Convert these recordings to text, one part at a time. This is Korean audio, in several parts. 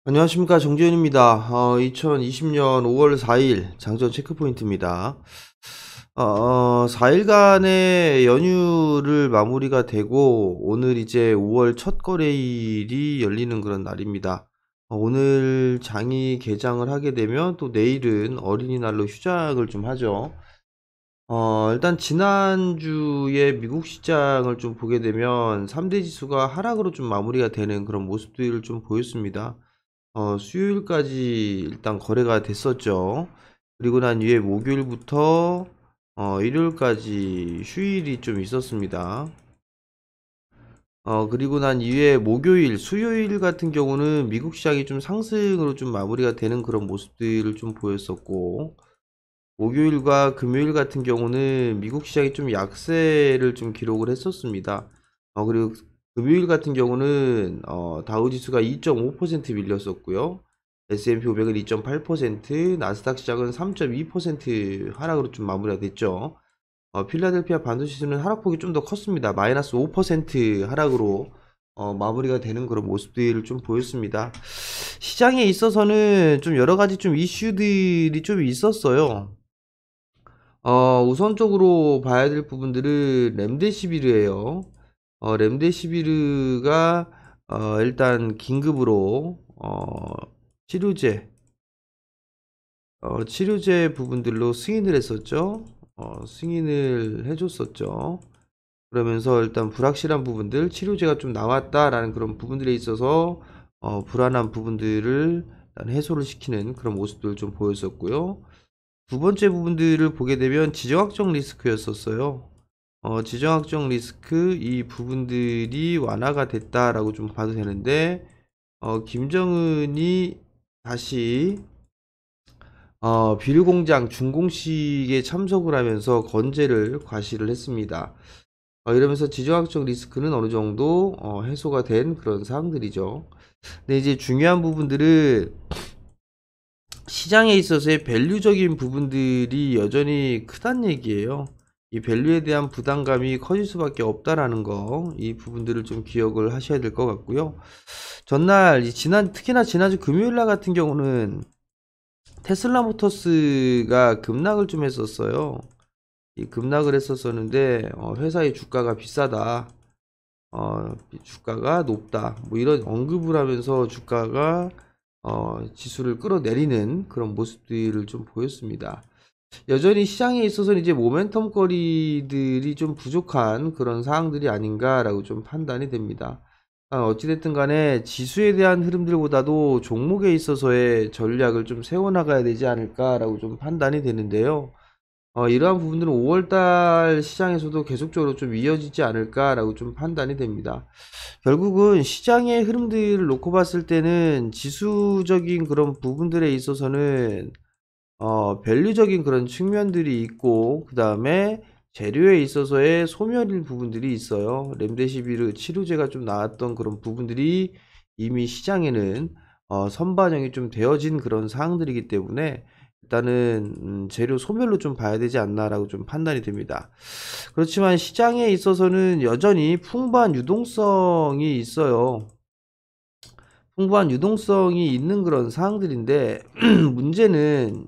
안녕하십니까, 정재윤입니다. 2020년 5월 4일 장전 체크포인트입니다. 4일간의 연휴를 마무리가 되고 오늘 이제 5월 첫 거래일이 열리는 그런 날입니다. 오늘 장이 개장을 하게 되면 또 내일은 어린이날로 휴장을 좀 하죠. 일단 지난주에 미국 시장을 좀 보게 되면 3대 지수가 하락으로 좀 마무리가 되는 그런 모습들을 좀 보였습니다. 수요일까지 일단 거래가 됐었죠. 그리고 난 이후에 목요일부터 일요일까지 휴일이 좀 있었습니다. 그리고 난 이후에 목요일, 수요일 같은 경우는 미국 시장이 좀 상승으로 좀 마무리가 되는 그런 모습들을 좀 보였었고, 목요일과 금요일 같은 경우는 미국 시장이 좀 약세를 좀 기록을 했었습니다. 그리고 금요일 같은 경우는 다우지수가 2.5% 밀렸었고요. S&P 500은 2.8%, 나스닥 시장은 3.2% 하락으로 좀 마무리가 됐죠. 필라델피아 반도지수는 하락폭이 좀 더 컸습니다. 마이너스 5% 하락으로 마무리가 되는 그런 모습들을 좀 보였습니다. 시장에 있어서는 좀 여러 가지 좀 이슈들이 좀 있었어요. 우선적으로 봐야 될 부분들은 렘데시비르예요. 렘데시비르가 일단 긴급으로 치료제 치료제 부분들로 승인을 했었죠. 승인을 해줬었죠. 그러면서 일단 불확실한 부분들, 치료제가 좀 나왔다라는 그런 부분들에 있어서 불안한 부분들을 일단 해소를 시키는 그런 모습들을 좀 보였었고요. 두 번째 부분들을 보게 되면 지정학적 리스크였었어요. 지정학적 리스크 이 부분들이 완화가 됐다라고 좀 봐도 되는데, 김정은이 다시 비료공장 준공식에 참석을 하면서 건재를 과시를 했습니다. 이러면서 지정학적 리스크는 어느 정도 해소가 된 그런 사항들이죠. 근데 이제 중요한 부분들은 시장에 있어서의 밸류적인 부분들이 여전히 크단 얘기예요. 이 밸류에 대한 부담감이 커질 수밖에 없다라는 거, 이 부분들을 좀 기억을 하셔야 될 것 같고요. 전날 특히나 지난주 금요일 날 같은 경우는 테슬라 모터스가 급락을 좀 했었어요. 이 급락을 했었었는데 회사의 주가가 비싸다, 주가가 높다, 뭐 이런 언급을 하면서 주가가 지수를 끌어내리는 그런 모습들을 좀 보였습니다. 여전히 시장에 있어서는 이제 모멘텀 거리들이 좀 부족한 그런 상황들이 아닌가라고 좀 판단이 됩니다. 어찌됐든 간에 지수에 대한 흐름들보다도 종목에 있어서의 전략을 좀 세워나가야 되지 않을까라고 좀 판단이 되는데요. 이러한 부분들은 5월달 시장에서도 계속적으로 좀 이어지지 않을까라고 좀 판단이 됩니다. 결국은 시장의 흐름들을 놓고 봤을 때는 지수적인 그런 부분들에 있어서는 밸류적인 그런 측면들이 있고, 그 다음에 재료에 있어서의 소멸일 부분들이 있어요. 렘데시비르 치료제가 좀 나왔던 그런 부분들이 이미 시장에는 선반영이 좀 되어진 그런 사항들이기 때문에 일단은 재료 소멸로 좀 봐야 되지 않나라고 좀 판단이 됩니다. 그렇지만 시장에 있어서는 여전히 풍부한 유동성이 있어요. 풍부한 유동성이 있는 그런 사항들인데 문제는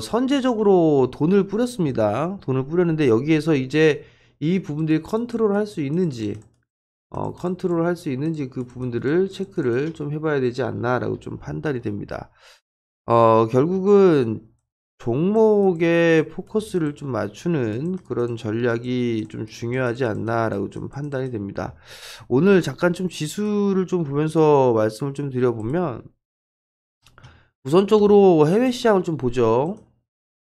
선제적으로 돈을 뿌렸습니다. 돈을 뿌렸는데 여기에서 이제 이 부분들이 컨트롤 할 수 있는지, 컨트롤 할 수 있는지 그 부분들을 체크를 좀 해봐야 되지 않나라고 좀 판단이 됩니다. 결국은 종목에 포커스를 좀 맞추는 그런 전략이 좀 중요하지 않나라고 좀 판단이 됩니다. 오늘 잠깐 좀 지수를 좀 보면서 말씀을 좀 드려보면 우선적으로 해외 시장을 좀 보죠.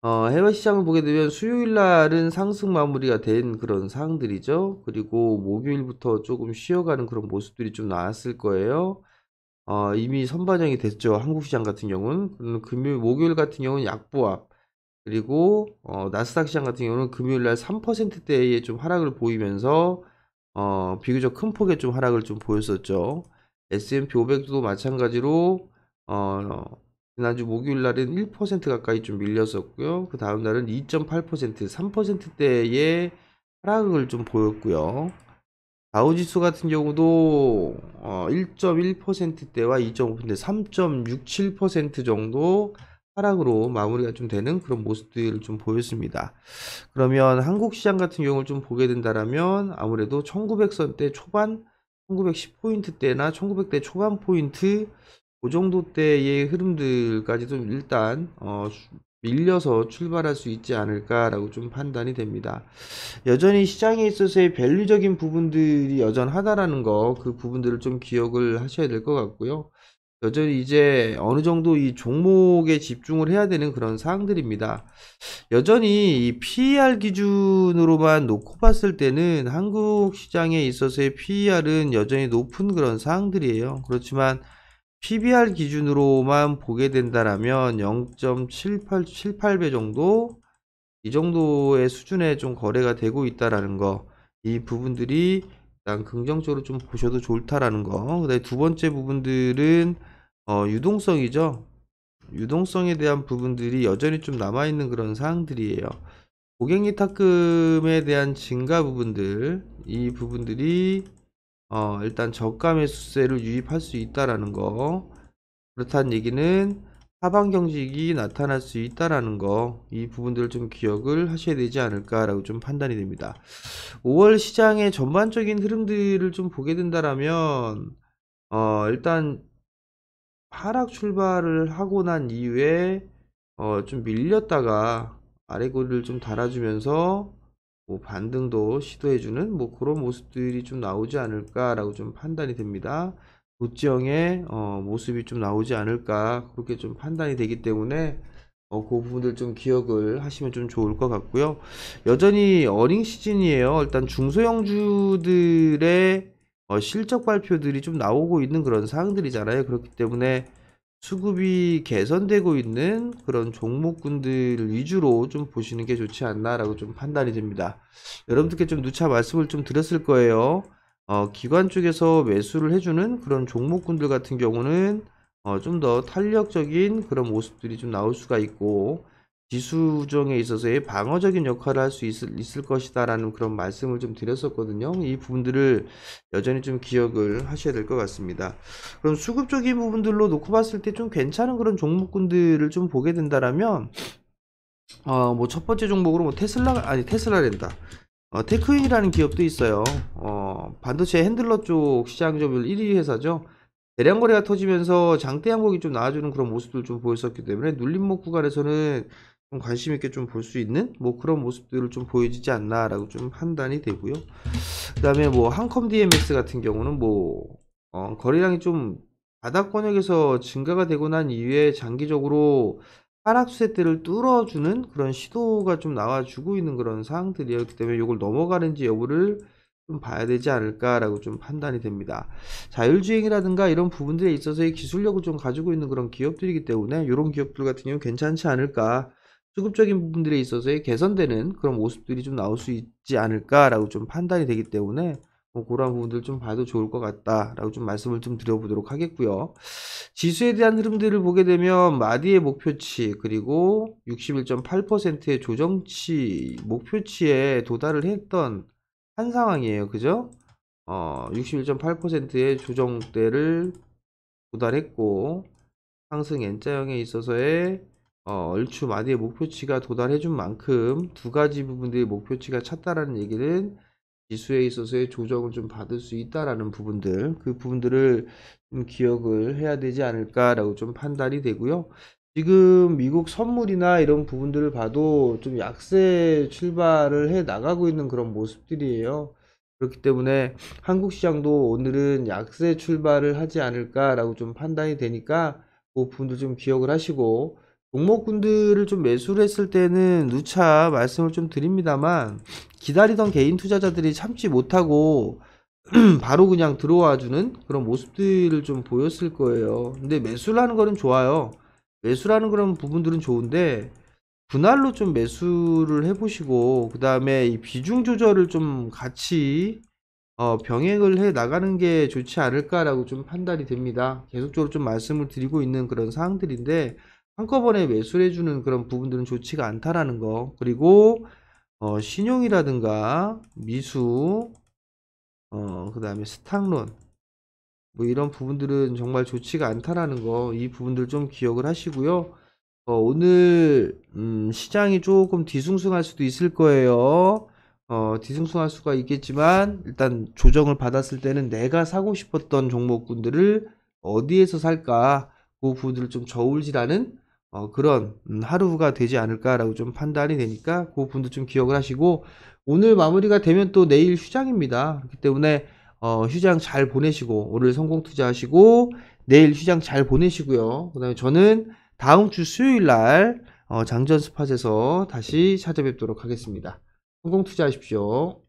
해외 시장을 보게 되면 수요일 날은 상승 마무리가 된 그런 상황들이죠. 그리고 목요일부터 조금 쉬어가는 그런 모습들이 좀 나왔을 거예요. 이미 선반영이 됐죠. 한국 시장 같은 경우는. 목요일 같은 경우는 약보합. 그리고 나스닥 시장 같은 경우는 금요일 날 3%대의 좀 하락을 보이면서 비교적 큰 폭의 좀 하락을 좀 보였었죠. S&P 500도 마찬가지로 어, 지난주 목요일 날은 1% 가까이 좀 밀렸었고요. 그 다음 날은 2.8%, 3%대의 하락을 좀 보였고요. 다우지수 같은 경우도 1.1%대와 2.5%대 3.67% 정도 하락으로 마무리가 좀 되는 그런 모습들을 좀 보였습니다. 그러면 한국 시장 같은 경우를 좀 보게 된다라면 아무래도 1900선대 초반 1910포인트대나 1900대 초반 포인트 그 정도 때의 흐름들까지도 일단 밀려서 출발할 수 있지 않을까라고 좀 판단이 됩니다. 여전히 시장에 있어서의 밸류적인 부분들이 여전하다라는 거, 그 부분들을 좀 기억을 하셔야 될 것 같고요. 여전히 이제 어느 정도 이 종목에 집중을 해야 되는 그런 사항들입니다. 여전히 이 PER 기준으로만 놓고 봤을 때는 한국 시장에 있어서의 PER은 여전히 높은 그런 사항들이에요. 그렇지만 PBR 기준으로만 보게 된다라면 0.78배 정도 이 정도의 수준에 좀 거래가 되고 있다라는 거, 이 부분들이 일단 긍정적으로 좀 보셔도 좋다라는 거. 그다음에 두 번째 부분들은 유동성이죠. 유동성에 대한 부분들이 여전히 좀 남아있는 그런 사항들이에요. 고객 예탁금에 대한 증가 부분들, 이 부분들이 일단 저가 매수세를 유입할 수 있다라는 거. 그렇다는 얘기는 하방 경직이 나타날 수 있다라는 거, 이 부분들을 좀 기억을 하셔야 되지 않을까라고 좀 판단이 됩니다. 5월 시장의 전반적인 흐름들을 좀 보게 된다라면 일단 하락 출발을 하고 난 이후에 좀 밀렸다가 아래고리를 좀 달아주면서 뭐 반등도 시도해주는 뭐 그런 모습들이 좀 나오지 않을까라고 좀 판단이 됩니다. 도지형의 모습이 좀 나오지 않을까 그렇게 좀 판단이 되기 때문에 그 부분들 좀 기억을 하시면 좀 좋을 것 같고요. 여전히 어닝 시즌이에요. 일단 중소형주들의 실적 발표들이 좀 나오고 있는 그런 사항들이잖아요. 그렇기 때문에 수급이 개선되고 있는 그런 종목군들 위주로 좀 보시는 게 좋지 않나라고 좀 판단이 됩니다. 여러분들께 좀 누차 말씀을 좀 드렸을 거예요. 기관 쪽에서 매수를 해주는 그런 종목군들 같은 경우는 좀 더 탄력적인 그런 모습들이 좀 나올 수가 있고 지수 조정에 있어서의 방어적인 역할을 할 수 있을 것이다 라는 그런 말씀을 좀 드렸었거든요. 이 부분들을 여전히 좀 기억을 하셔야 될 것 같습니다. 그럼 수급적인 부분들로 놓고 봤을 때 좀 괜찮은 그런 종목군들을 좀 보게 된다라면 뭐 첫 번째 종목으로 뭐 테슬라랜다. 테크윈이라는 기업도 있어요. 반도체 핸들러 쪽 시장 점유율 1위 회사죠. 대량 거래가 터지면서 장대 양복이 좀 나와주는 그런 모습들 좀 보였었기 때문에 눌림목 구간에서는 좀 관심 있게 좀 볼 수 있는 뭐 그런 모습들을 좀 보여지지 않나라고 좀 판단이 되고요. 그다음에 뭐 한컴 DMS 같은 경우는 뭐 거래량이 좀 바닥권역에서 증가가 되고 난 이후에 장기적으로 하락 추세대를 뚫어주는 그런 시도가 좀 나와주고 있는 그런 상황들이었기 때문에 이걸 넘어가는지 여부를 좀 봐야 되지 않을까라고 좀 판단이 됩니다. 자율주행이라든가 이런 부분들에 있어서의 기술력을 좀 가지고 있는 그런 기업들이기 때문에 이런 기업들 같은 경우는 괜찮지 않을까. 수급적인 부분들에 있어서의 개선되는 그런 모습들이 좀 나올 수 있지 않을까라고 좀 판단이 되기 때문에 뭐 그런 부분들 좀 봐도 좋을 것 같다라고 좀 말씀을 좀 드려보도록 하겠고요. 지수에 대한 흐름들을 보게 되면 마디의 목표치 그리고 61.8%의 조정치 목표치에 도달을 했던 한 상황이에요. 그죠? 61.8%의 조정대를 도달했고 상승 N자형에 있어서의 얼추 마디의 목표치가 도달해준 만큼 두 가지 부분들의 목표치가 찼다라는 얘기는 지수에 있어서의 조정을 좀 받을 수 있다라는 부분들, 그 부분들을 좀 기억을 해야 되지 않을까라고 좀 판단이 되고요. 지금 미국 선물이나 이런 부분들을 봐도 좀 약세 출발을 해 나가고 있는 그런 모습들이에요. 그렇기 때문에 한국 시장도 오늘은 약세 출발을 하지 않을까라고 좀 판단이 되니까 그 부분도 좀 기억을 하시고 종목군들을 좀 매수를 했을 때는 누차 말씀을 좀 드립니다만 기다리던 개인 투자자들이 참지 못하고 바로 그냥 들어와 주는 그런 모습들을 좀 보였을 거예요. 근데 매수를 하는 거는 좋아요. 매수라는 그런 부분들은 좋은데 분할로 좀 매수를 해보시고 그 다음에 이 비중 조절을 좀 같이 병행을 해 나가는 게 좋지 않을까라고 좀 판단이 됩니다. 계속적으로 좀 말씀을 드리고 있는 그런 사항들인데 한꺼번에 매수를 해주는 그런 부분들은 좋지가 않다라는 거. 그리고 신용이라든가 미수 그다음에 스탁론, 뭐 이런 부분들은 정말 좋지가 않다라는 거, 이 부분들 좀 기억을 하시고요. 오늘 시장이 조금 뒤숭숭할 수도 있을 거예요. 뒤숭숭할 수가 있겠지만 일단 조정을 받았을 때는 내가 사고 싶었던 종목군들을 어디에서 살까, 그 부분들을 좀 저울질하는 그런 하루가 되지 않을까라고 좀 판단이 되니까 그 부분도 좀 기억을 하시고, 오늘 마무리가 되면 또 내일 휴장입니다. 그렇기 때문에 휴장 잘 보내시고 오늘 성공 투자하시고 내일 휴장 잘 보내시고요. 그다음에 저는 다음 주 수요일 날 장전 스팟에서 다시 찾아뵙도록 하겠습니다. 성공 투자하십시오.